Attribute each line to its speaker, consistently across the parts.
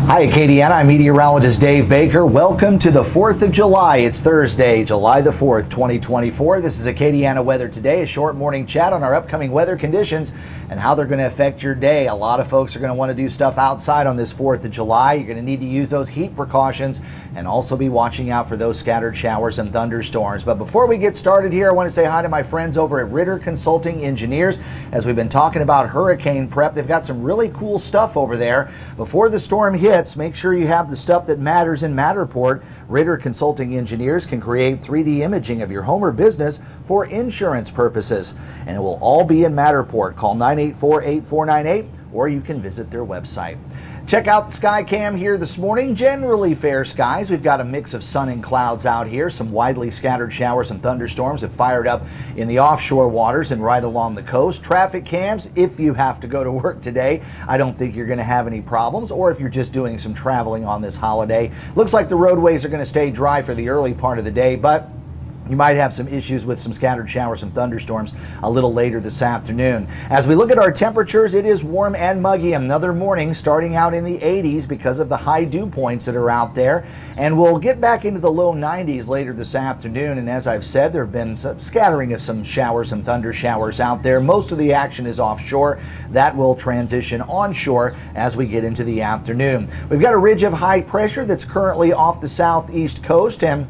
Speaker 1: Hi, Acadiana. I'm meteorologist Dave Baker. Welcome to the 4th of July. It's Thursday, July the 4th, 2024. This is Acadiana Weather Today, a short morning chat on our upcoming weather conditions and how they're going to affect your day. A lot of folks are going to want to do stuff outside on this 4th of July. You're going to need to use those heat precautions and also be watching out for those scattered showers and thunderstorms. But before we get started here, I want to say hi to my friends over at Ritter Consulting Engineers. As we've been talking about hurricane prep, they've got some really cool stuff over there. Before the storm hits, make sure you have the stuff that matters in Matterport. Ritter Consulting Engineers can create 3D imaging of your home or business for insurance purposes. And it will all be in Matterport. Call 984-8498 or you can visit their website. Check out the sky cam here this morning. Generally fair skies. We've got a mix of sun and clouds out here. Some widely scattered showers and thunderstorms have fired up in the offshore waters and right along the coast. Traffic cams, if you have to go to work today, I don't think you're going to have any problems, or if you're just doing some traveling on this holiday. Looks like the roadways are going to stay dry for the early part of the day, but you might have some issues with some scattered showers and thunderstorms a little later this afternoon. As we look at our temperatures, it is warm and muggy. Another morning starting out in the 80s because of the high dew points that are out there. And we'll get back into the low 90s later this afternoon. And as I've said, there have been some scattering of some showers and thunder showers out there. Most of the action is offshore. That will transition onshore as we get into the afternoon. We've got a ridge of high pressure that's currently off the southeast coast, and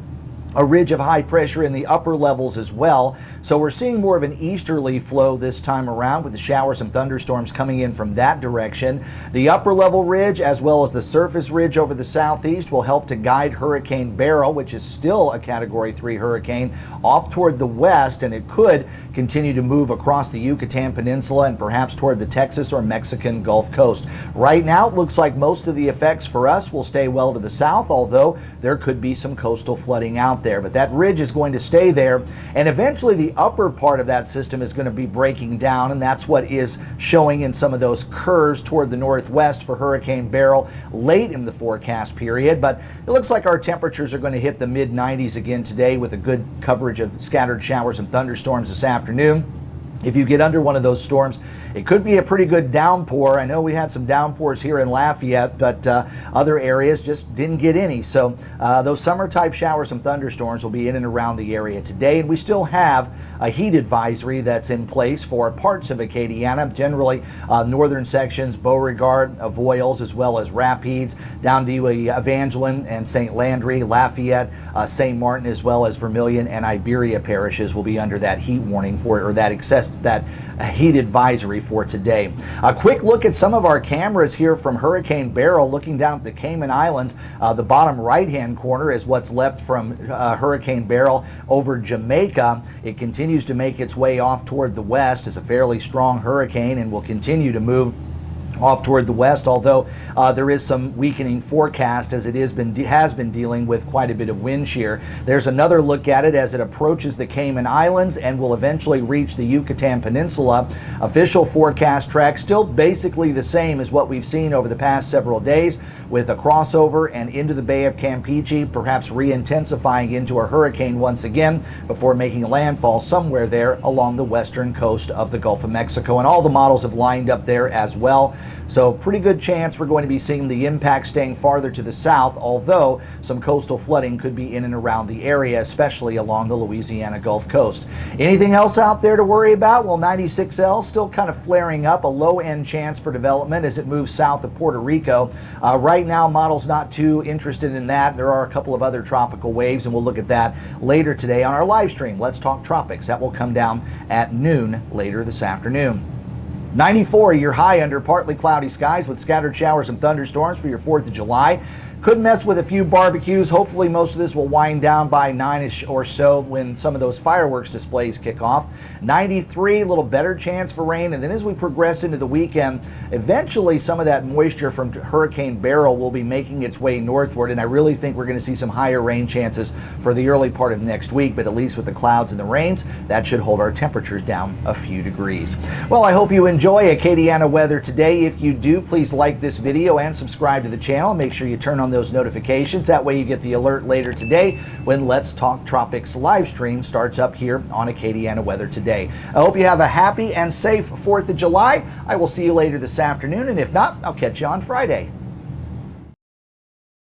Speaker 1: a ridge of high pressure in the upper levels as well. So we're seeing more of an easterly flow this time around with the showers and thunderstorms coming in from that direction. The upper level ridge as well as the surface ridge over the southeast will help to guide Hurricane Beryl, which is still a Category 3 hurricane, off toward the west, and it could continue to move across the Yucatan Peninsula and perhaps toward the Texas or Mexican Gulf Coast. Right now, it looks like most of the effects for us will stay well to the south, although there could be some coastal flooding out there. But that ridge is going to stay there, and eventually the upper part of that system is going to be breaking down, and that's what is showing in some of those curves toward the northwest for Hurricane Beryl late in the forecast period. But it looks like our temperatures are going to hit the mid-90s again today with a good coverage of scattered showers and thunderstorms this afternoon. If you get under one of those storms, it could be a pretty good downpour. I know we had some downpours here in Lafayette, but other areas just didn't get any. So those summer-type showers and thunderstorms will be in and around the area today. And we still have a heat advisory that's in place for parts of Acadiana, generally northern sections, Beauregard, Avoyelles, as well as Rapides, down to Evangeline and St. Landry, Lafayette, St. Martin, as well as Vermilion and Iberia parishes will be under that heat warning for, or that heat advisory for today. A quick look at some of our cameras here from Hurricane Beryl, looking down at the Cayman Islands. The bottom right-hand corner is what's left from Hurricane Beryl over Jamaica. It continues to make its way off toward the west. It's a fairly strong hurricane and will continue to move off toward the west, although there is some weakening forecast as it has been dealing with quite a bit of wind shear. There's another look at it as it approaches the Cayman Islands and will eventually reach the Yucatan Peninsula. Official forecast track still basically the same as what we've seen over the past several days, with a crossover and into the Bay of Campeche, perhaps re-intensifying into a hurricane once again before making landfall somewhere there along the western coast of the Gulf of Mexico. And all the models have lined up there as well. So pretty good chance we're going to be seeing the impact staying farther to the south, although some coastal flooding could be in and around the area, especially along the Louisiana Gulf Coast. Anything else out there to worry about? Well, 96L still kind of flaring up, a low-end chance for development as it moves south of Puerto Rico. Right now, models not too interested in that. There are a couple of other tropical waves, and we'll look at that later today on our live stream, Let's Talk Tropics. That will come down at noon later this afternoon. 94, your high under partly cloudy skies with scattered showers and thunderstorms for your 4th of July. Could mess with a few barbecues. Hopefully most of this will wind down by 9-ish or so when some of those fireworks displays kick off. 93, a little better chance for rain. And then as we progress into the weekend, eventually some of that moisture from Hurricane Beryl will be making its way northward. And I really think we're going to see some higher rain chances for the early part of next week. But at least with the clouds and the rains, that should hold our temperatures down a few degrees. Well, I hope you enjoy Acadiana weather today. If you do, please like this video and subscribe to the channel. Make sure you turn on those notifications. That way you get the alert later today when Let's Talk Tropics live stream starts up here on Acadiana Weather Today. I hope you have a happy and safe 4th of July. I will see you later this afternoon, and if not, I'll catch you on Friday.